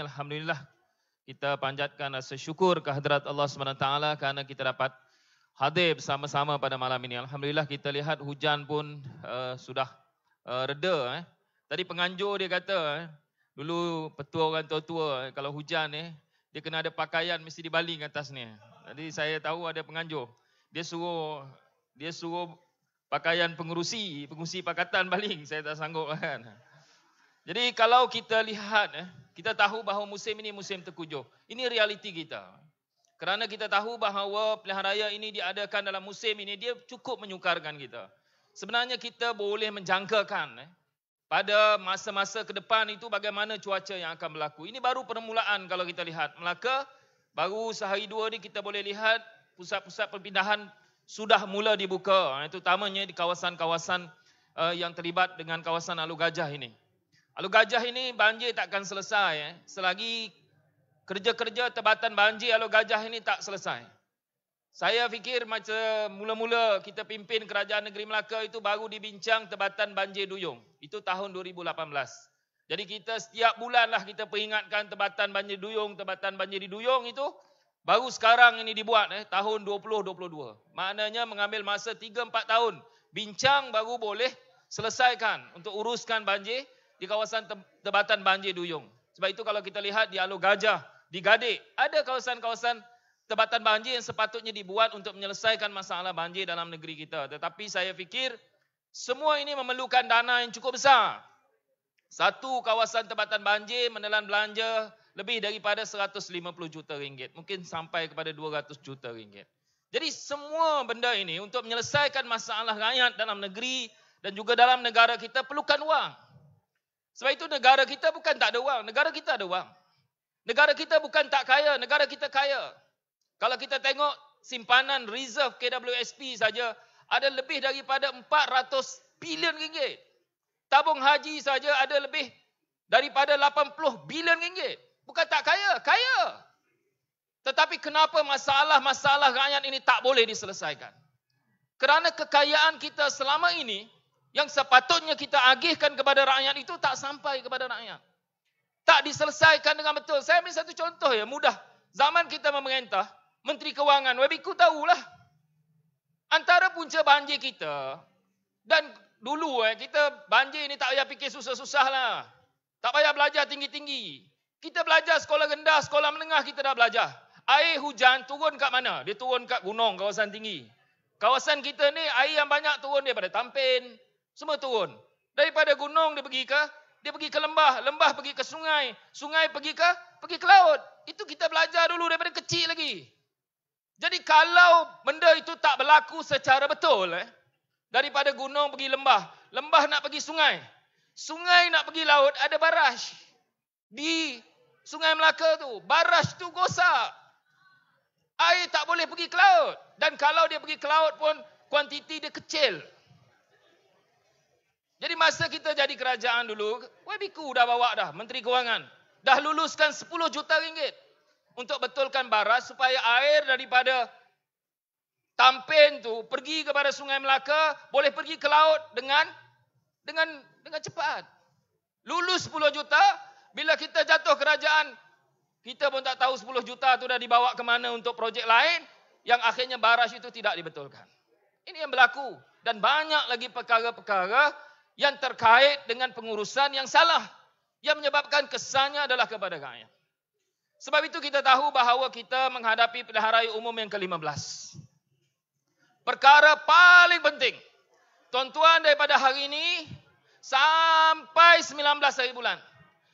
Alhamdulillah kita panjatkan rasa syukur kehadrat Allah SWT kerana kita dapat hadir bersama-sama pada malam ini. Alhamdulillah kita lihat hujan pun sudah reda. Tadi penganjur dia kata, dulu petua orang tua-tua, kalau hujan dia kena ada pakaian mesti dibaling atas ni. Jadi saya tahu ada penganjur. Dia suruh pakaian pengurusi pakatan baling. Saya tak sanggup kan. Jadi kalau kita lihat, kita tahu bahawa musim ini musim tengkujuh. Ini realiti kita. Kerana kita tahu bahawa pilihan raya ini diadakan dalam musim ini, dia cukup menyukarkan kita. Sebenarnya kita boleh menjangkakan pada masa-masa ke depan itu bagaimana cuaca yang akan berlaku. Ini baru permulaan kalau kita lihat. Melaka, baru sehari dua ni kita boleh lihat pusat-pusat perpindahan sudah mula dibuka. Terutamanya di kawasan-kawasan yang terlibat dengan kawasan Alur Gajah ini. Alur Gajah ini banjir takkan selesai selagi kerja-kerja tebatan banjir Alur Gajah ini tak selesai. Saya fikir macam mula-mula kita pimpin Kerajaan Negeri Melaka itu baru dibincang tebatan banjir Duyung. Itu tahun 2018. Jadi kita setiap bulanlah kita peringatkan tebatan banjir Duyung, tebatan banjir di Duyung itu baru sekarang ini dibuat tahun 2022. Maknanya mengambil masa 3-4 tahun. Bincang baru boleh selesaikan untuk uruskan banjir di kawasan tebatan banjir Duyung. Sebab itu kalau kita lihat di Alur Gajah, di Gadik, ada kawasan-kawasan tebatan banjir yang sepatutnya dibuat untuk menyelesaikan masalah banjir dalam negeri kita. Tetapi saya fikir semua ini memerlukan dana yang cukup besar. Satu kawasan tebatan banjir menelan belanja lebih daripada 150 juta ringgit. Mungkin sampai kepada 200 juta ringgit. Jadi semua benda ini untuk menyelesaikan masalah rakyat dalam negeri dan juga dalam negara kita perlukan wang. Sebab itu negara kita bukan tak ada wang. Negara kita ada wang. Negara kita bukan tak kaya. Negara kita kaya. Kalau kita tengok simpanan reserve KWSP saja ada lebih daripada 400 bilion ringgit. Tabung haji saja ada lebih daripada 80 bilion ringgit. Bukan tak kaya. Kaya. Tetapi kenapa masalah-masalah rakyat ini tak boleh diselesaikan? Kerana kekayaan kita selama ini yang sepatutnya kita agihkan kepada rakyat itu tak sampai kepada rakyat. Tak diselesaikan dengan betul. Saya ambil satu contoh mudah. Zaman kita memerintah, Menteri Kewangan, Webiku tahulah. Antara punca banjir kita, dan dulu kita banjir ni tak payah fikir susah-susah lah. Tak payah belajar tinggi-tinggi. Kita belajar sekolah rendah, sekolah menengah kita dah belajar. Air hujan turun kat mana? Dia turun kat gunung, kawasan tinggi. Kawasan kita ni air yang banyak turun daripada Tampin. Semua turun. Daripada gunung dia pergi ke lembah, lembah pergi ke sungai, sungai pergi ke laut. Itu kita belajar dulu daripada kecil lagi. Jadi kalau benda itu tak berlaku secara betul, daripada gunung pergi lembah, lembah nak pergi sungai, sungai nak pergi laut, ada barrage. Di Sungai Melaka tu, barrage tu gosak. Air tak boleh pergi ke laut. Dan kalau dia pergi ke laut pun, kuantiti dia kecil. Jadi masa kita jadi kerajaan dulu, Webiku dah bawa dah, Menteri Kewangan. Dah luluskan 10 juta ringgit untuk betulkan baras supaya air daripada Tampin tu pergi kepada Sungai Melaka, boleh pergi ke laut dengan cepat. Lulus 10 juta, bila kita jatuh kerajaan, kita pun tak tahu 10 juta tu dah dibawa ke mana untuk projek lain, yang akhirnya baras itu tidak dibetulkan. Ini yang berlaku. Dan banyak lagi perkara-perkara yang terkait dengan pengurusan yang salah. Yang menyebabkan kesannya adalah kepada rakyat. Sebab itu kita tahu bahawa kita menghadapi pilihan raya umum yang ke-15. Perkara paling penting, tuan-tuan daripada hari ini sampai 19 hari bulan.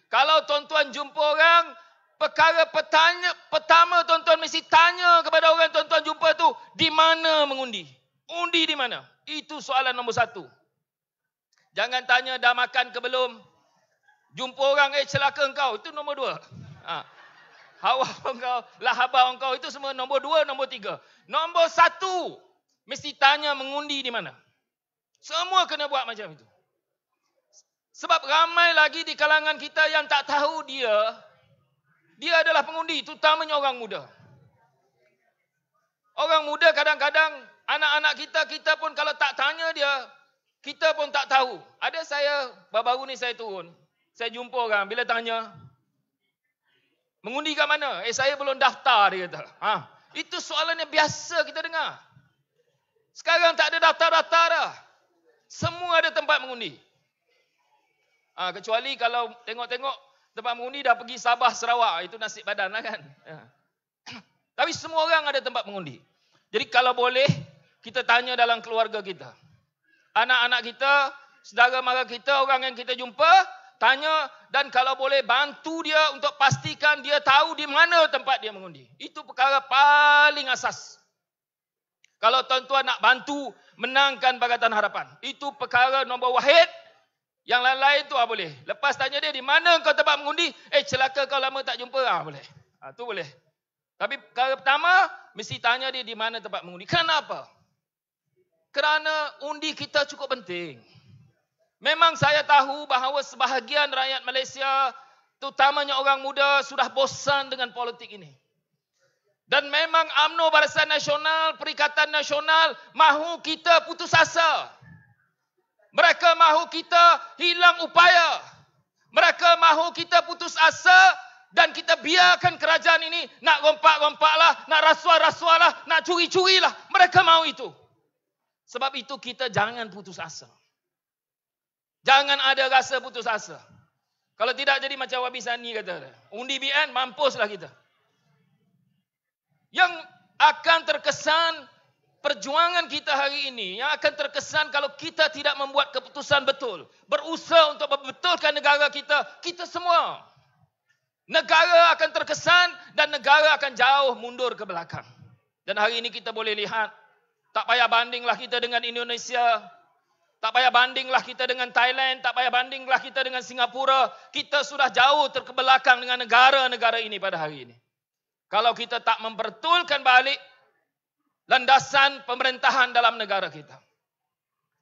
Kalau tuan-tuan jumpa orang, perkara pertama tuan-tuan mesti tanya kepada orang tuan-tuan jumpa tu, di mana mengundi? Undi di mana? Itu soalan nombor 1. Jangan tanya dah makan ke belum. Jumpa orang, celaka engkau. Itu nombor 2. Hawa engkau, lahabah engkau. Itu semua nombor 2, nombor 3. Nombor 1, mesti tanya mengundi di mana. Semua kena buat macam itu. Sebab ramai lagi di kalangan kita yang tak tahu dia adalah pengundi. Terutamanya orang muda. Orang muda kadang-kadang, anak-anak kita pun kalau tak tanya dia, kita pun tak tahu. Ada saya, baru-baru ni saya turun. Saya jumpa orang, bila tanya, Mengundi kat mana? Saya belum daftar, dia kata. Itu soalan yang biasa kita dengar. Sekarang tak ada daftar-daftar dah. Semua ada tempat mengundi. Kecuali kalau tengok-tengok tempat mengundi dah pergi Sabah, Sarawak. Itu nasib badan lah kan. Tapi semua orang ada tempat mengundi. Jadi kalau boleh, kita tanya dalam keluarga kita. Anak-anak kita, saudara mara kita, orang yang kita jumpa, tanya dan kalau boleh bantu dia untuk pastikan dia tahu di mana tempat dia mengundi. Itu perkara paling asas. Kalau tuan-tuan nak bantu menangkan Pakatan Harapan, itu perkara nombor wahid. Yang lain-lain tu boleh. Lepas tanya dia di mana kau tempat mengundi, celaka kau lama tak jumpa, boleh. Tu boleh. Tapi perkara pertama, mesti tanya dia di mana tempat mengundi. Kenapa? Kerana undi kita cukup penting. Memang saya tahu bahawa sebahagian rakyat Malaysia, terutamanya orang muda, sudah bosan dengan politik ini. Dan memang UMNO Barisan Nasional, Perikatan Nasional mahu kita putus asa. Mereka mahu kita hilang upaya. Mereka mahu kita putus asa dan kita biarkan kerajaan ini nak rompak-rompak lah, nak rasuah-rasuah lah, nak curi-curi lah. Mereka mahu itu. Sebab itu kita jangan putus asa. Jangan ada rasa putus asa. Kalau tidak jadi macam Wabi Sani kata. Undi BN, mampuslah kita. Yang akan terkesan perjuangan kita hari ini, yang akan terkesan kalau kita tidak membuat keputusan betul, berusaha untuk membetulkan negara kita, kita semua. Negara akan terkesan dan negara akan jauh mundur ke belakang. Dan hari ini kita boleh lihat, tak payah bandinglah kita dengan Indonesia, tak payah bandinglah kita dengan Thailand, tak payah bandinglah kita dengan Singapura. Kita sudah jauh terkebelakang dengan negara-negara ini pada hari ini. Kalau kita tak mempertulkan balik landasan pemerintahan dalam negara kita.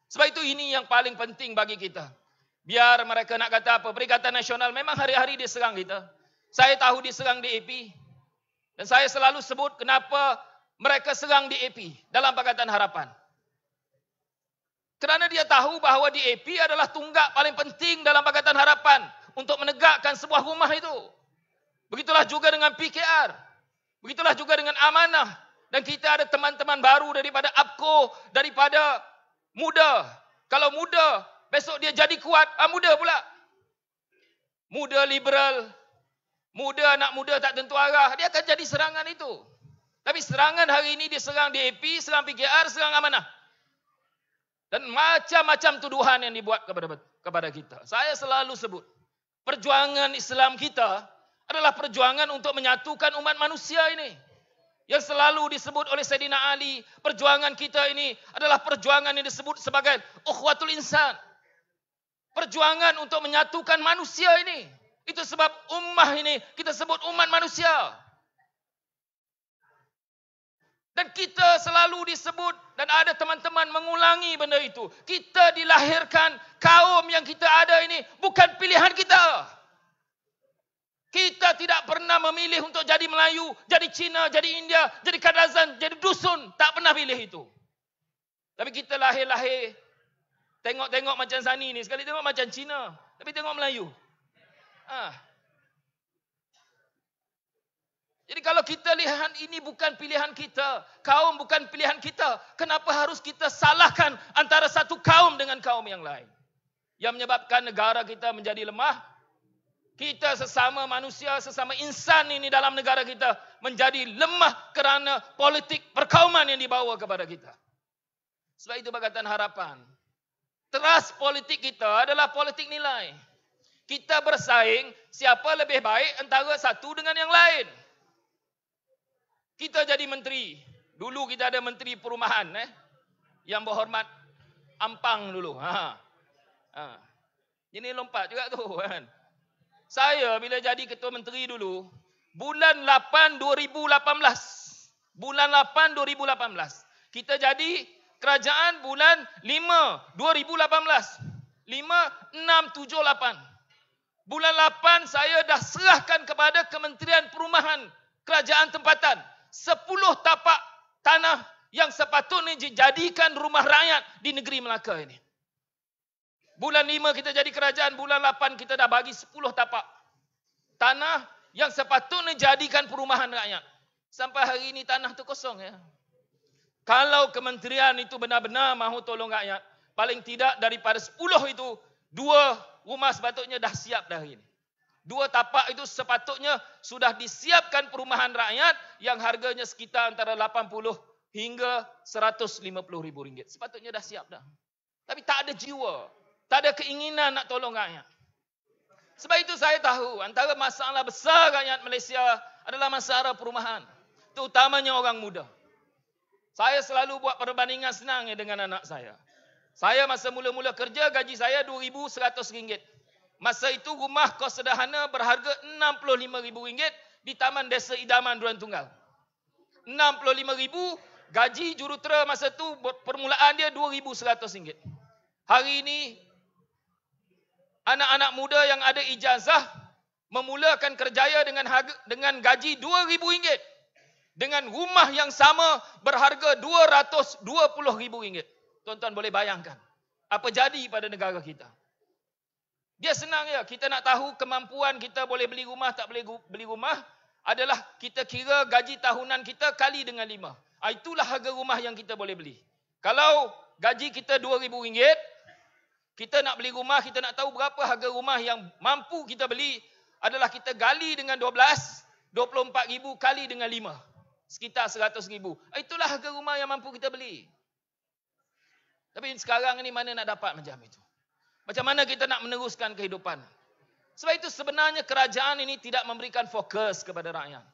Sebab itu ini yang paling penting bagi kita. Biar mereka nak kata apa, Perikatan Nasional memang hari-hari dia serang kita. Saya tahu dia serang DAP. Dan saya selalu sebut kenapa mereka serang DAP dalam Pakatan Harapan. Kerana dia tahu bahawa DAP adalah tunggak paling penting dalam Pakatan Harapan untuk menegakkan sebuah rumah itu. Begitulah juga dengan PKR. Begitulah juga dengan Amanah. Dan kita ada teman-teman baru daripada APKO, daripada Muda. Kalau Muda, besok dia jadi kuat, Muda pula. Muda liberal, Muda anak muda tak tentu arah, dia akan jadi serangan itu. Tapi serangan hari ini dia serang DAP, serang PKR, serang Amanah. Dan macam-macam tuduhan yang dibuat kepada kita. Saya selalu sebut, perjuangan Islam kita adalah perjuangan untuk menyatukan umat manusia ini. Yang selalu disebut oleh Sayyidina Ali, perjuangan kita ini adalah perjuangan yang disebut sebagai ukhuwatul insan. Perjuangan untuk menyatukan manusia ini. Itu sebab ummah ini kita sebut umat manusia. Dan kita selalu disebut dan ada teman-teman mengulangi benda itu. Kita dilahirkan, kaum yang kita ada ini bukan pilihan kita. Kita tidak pernah memilih untuk jadi Melayu, jadi Cina, jadi India, jadi Kadazan, jadi Dusun. Tak pernah pilih itu. Tapi kita lahir-lahir, tengok-tengok macam Sani ni. Sekali tengok macam Cina, tapi tengok Melayu. Jadi kalau kita lihat ini bukan pilihan kita, kaum bukan pilihan kita, kenapa harus kita salahkan antara satu kaum dengan kaum yang lain? Yang menyebabkan negara kita menjadi lemah. Kita sesama manusia, sesama insan ini dalam negara kita menjadi lemah kerana politik perkauman yang dibawa kepada kita. Sebab itu Pakatan Harapan, teras politik kita adalah politik nilai. Kita bersaing siapa lebih baik antara satu dengan yang lain. Kita jadi menteri. Dulu kita ada menteri perumahan. Yang berhormat Ampang dulu. Ini lompat juga tu kan. Saya bila jadi ketua menteri dulu, bulan 8 2018. Bulan 8 2018. Kita jadi kerajaan bulan 5 2018. 5, 6, 7, 8. Bulan 8 saya dah serahkan kepada Kementerian Perumahan Kerajaan Tempatan 10 tapak tanah yang sepatutnya dijadikan rumah rakyat di negeri Melaka ini. Bulan 5 kita jadi kerajaan, bulan 8 kita dah bagi 10 tapak tanah yang sepatutnya jadikan perumahan rakyat. Sampai hari ini tanah itu kosong ya. Kalau kementerian itu benar-benar mahu tolong rakyat, paling tidak daripada 10 itu, 2 rumah sepatutnya dah siap dah ini. 2 tapak itu sepatutnya sudah disiapkan perumahan rakyat yang harganya sekitar antara 80 hingga 150 ribu ringgit. Sepatutnya dah siap dah. Tapi tak ada jiwa, tak ada keinginan nak tolong rakyat. Sebab itu saya tahu antara masalah besar rakyat Malaysia adalah masalah perumahan. Terutamanya orang muda. Saya selalu buat perbandingan senang dengan anak saya. Saya masa mula-mula kerja gaji saya RM2,100. Masa itu rumah kos sederhana berharga RM65,000 di Taman Desa Idaman Duran Tunggal. RM65,000, gaji jurutera masa itu permulaan dia RM2,100. Hari ini anak-anak muda yang ada ijazah memulakan kerjaya dengan gaji RM2,000. Dengan rumah yang sama berharga RM220,000. Tuan-tuan boleh bayangkan apa jadi pada negara kita. Dia senang ya, kita nak tahu kemampuan kita boleh beli rumah tak boleh beli rumah adalah kita kira gaji tahunan kita kali dengan 5. Itulah harga rumah yang kita boleh beli. Kalau gaji kita RM2,000, kita nak beli rumah, kita nak tahu berapa harga rumah yang mampu kita beli adalah kita gali dengan 24,000 kali dengan 5. Sekitar 100,000. Itulah harga rumah yang mampu kita beli. Tapi sekarang ni mana nak dapat macam itu? Macam mana kita nak meneruskan kehidupan? Sebab itu sebenarnya kerajaan ini tidak memberikan fokus kepada rakyat.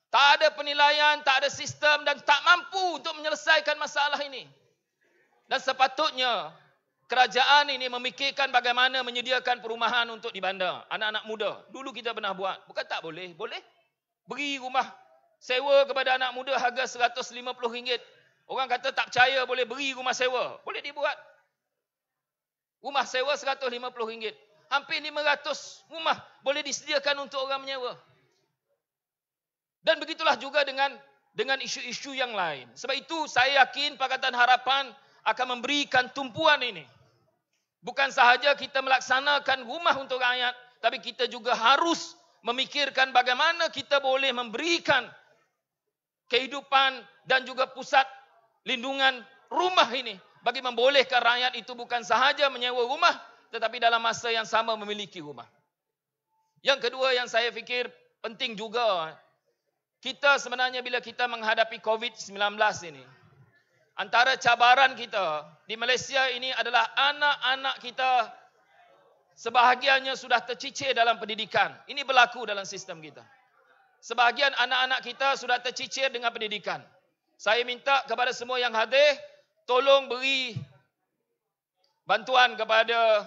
Tak ada penilaian, tak ada sistem dan tak mampu untuk menyelesaikan masalah ini. Dan sepatutnya kerajaan ini memikirkan bagaimana menyediakan perumahan untuk di bandar. Anak-anak muda. Dulu kita pernah buat. Bukan tak boleh. Boleh. Beri rumah sewa kepada anak muda harga RM150. Orang kata tak percaya boleh beri rumah sewa. Boleh dibuat. Rumah sewa RM150. Hampir 500 rumah boleh disediakan untuk orang menyewa. Dan begitulah juga dengan isu-isu yang lain. Sebab itu saya yakin Pakatan Harapan akan memberikan tumpuan ini. Bukan sahaja kita melaksanakan rumah untuk rakyat, tapi kita juga harus memikirkan bagaimana kita boleh memberikan kehidupan dan juga pusat lindungan rumah ini bagi membolehkan rakyat itu bukan sahaja menyewa rumah tetapi dalam masa yang sama memiliki rumah. Yang kedua yang saya fikir penting juga, kita sebenarnya bila kita menghadapi COVID-19 ini, antara cabaran kita di Malaysia ini adalah anak-anak kita sebahagiannya sudah tercicir dalam pendidikan. Ini berlaku dalam sistem kita. Sebahagian anak-anak kita sudah tercicir dengan pendidikan. Saya minta kepada semua yang hadir, tolong beri bantuan kepada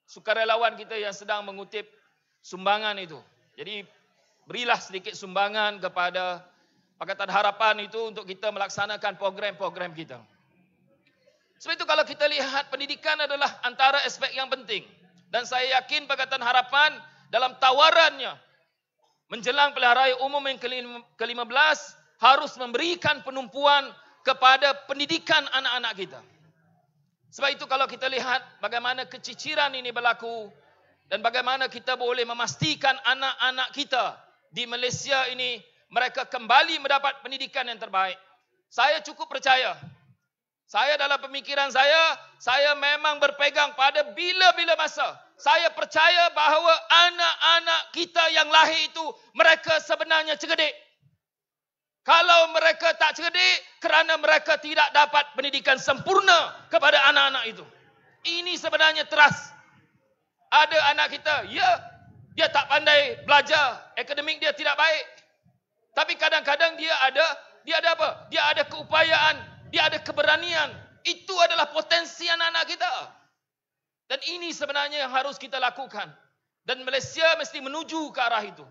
sukarelawan kita yang sedang mengutip sumbangan itu. Jadi berilah sedikit sumbangan kepada Pakatan Harapan itu untuk kita melaksanakan program-program kita. Sebab itu kalau kita lihat pendidikan adalah antara aspek yang penting. Dan saya yakin Pakatan Harapan dalam tawarannya menjelang pilihan raya umum yang ke-15 harus memberikan penumpuan kepada pendidikan anak-anak kita. Sebab itu kalau kita lihat bagaimana keciciran ini berlaku dan bagaimana kita boleh memastikan anak-anak kita di Malaysia ini mereka kembali mendapat pendidikan yang terbaik. Saya cukup percaya. Saya dalam pemikiran saya memang berpegang pada bila-bila masa. Saya percaya bahawa anak-anak kita yang lahir itu mereka sebenarnya cerdik. Kalau mereka tak cerdik kerana mereka tidak dapat pendidikan sempurna kepada anak-anak itu. Ini sebenarnya trust. Ada anak kita, dia tak pandai belajar, akademik dia tidak baik. Tapi kadang-kadang dia ada apa? Dia ada keupayaan, dia ada keberanian. Itu adalah potensi anak-anak kita. Dan ini sebenarnya yang harus kita lakukan. Dan Malaysia mesti menuju ke arah itu.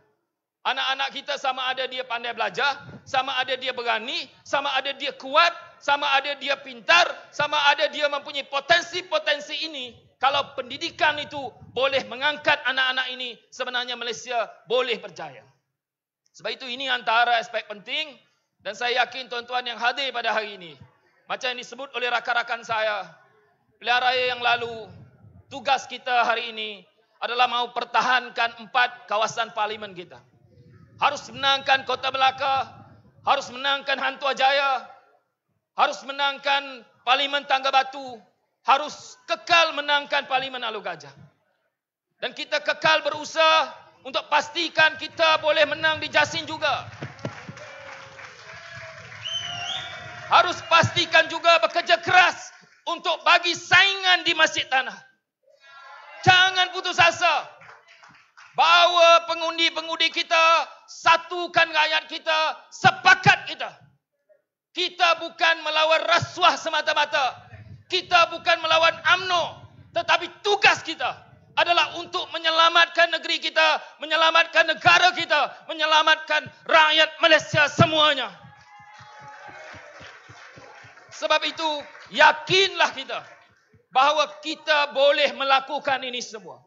Anak-anak kita sama ada dia pandai belajar, sama ada dia berani, sama ada dia kuat, sama ada dia pintar, sama ada dia mempunyai potensi-potensi ini. Kalau pendidikan itu boleh mengangkat anak-anak ini, sebenarnya Malaysia boleh berjaya. Sebab itu ini antara aspek penting dan saya yakin tuan-tuan yang hadir pada hari ini, macam yang disebut oleh rakan-rakan saya, pilihan raya yang lalu, tugas kita hari ini adalah mau pertahankan 4 kawasan parlimen kita. Harus menangkan Kota Melaka, harus menangkan Hantua Jaya, harus menangkan Parlimen Tangga Batu, harus kekal menangkan Parlimen Alor Gajah. Dan kita kekal berusaha untuk pastikan kita boleh menang di Jasin juga. Harus pastikan juga bekerja keras untuk bagi saingan di Masjid Tanah. Jangan putus asa. Bawa pengundi-pengundi kita, satukan rakyat kita, sepakat kita. Kita bukan melawan rasuah semata-mata. Kita bukan melawan UMNO. Tetapi tugas kita adalah untuk menyelamatkan negeri kita, menyelamatkan negara kita, menyelamatkan rakyat Malaysia semuanya. Sebab itu, yakinlah kita bahawa kita boleh melakukan ini semua.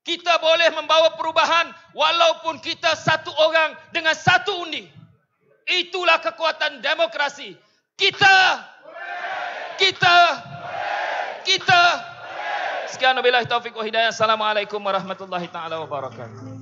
Kita boleh membawa perubahan walaupun kita satu orang dengan satu undi. Itulah kekuatan demokrasi. Kita. Sekian wabillahi taufiq wa hidayah. Assalamualaikum warahmatullahi taala wabarakatuh.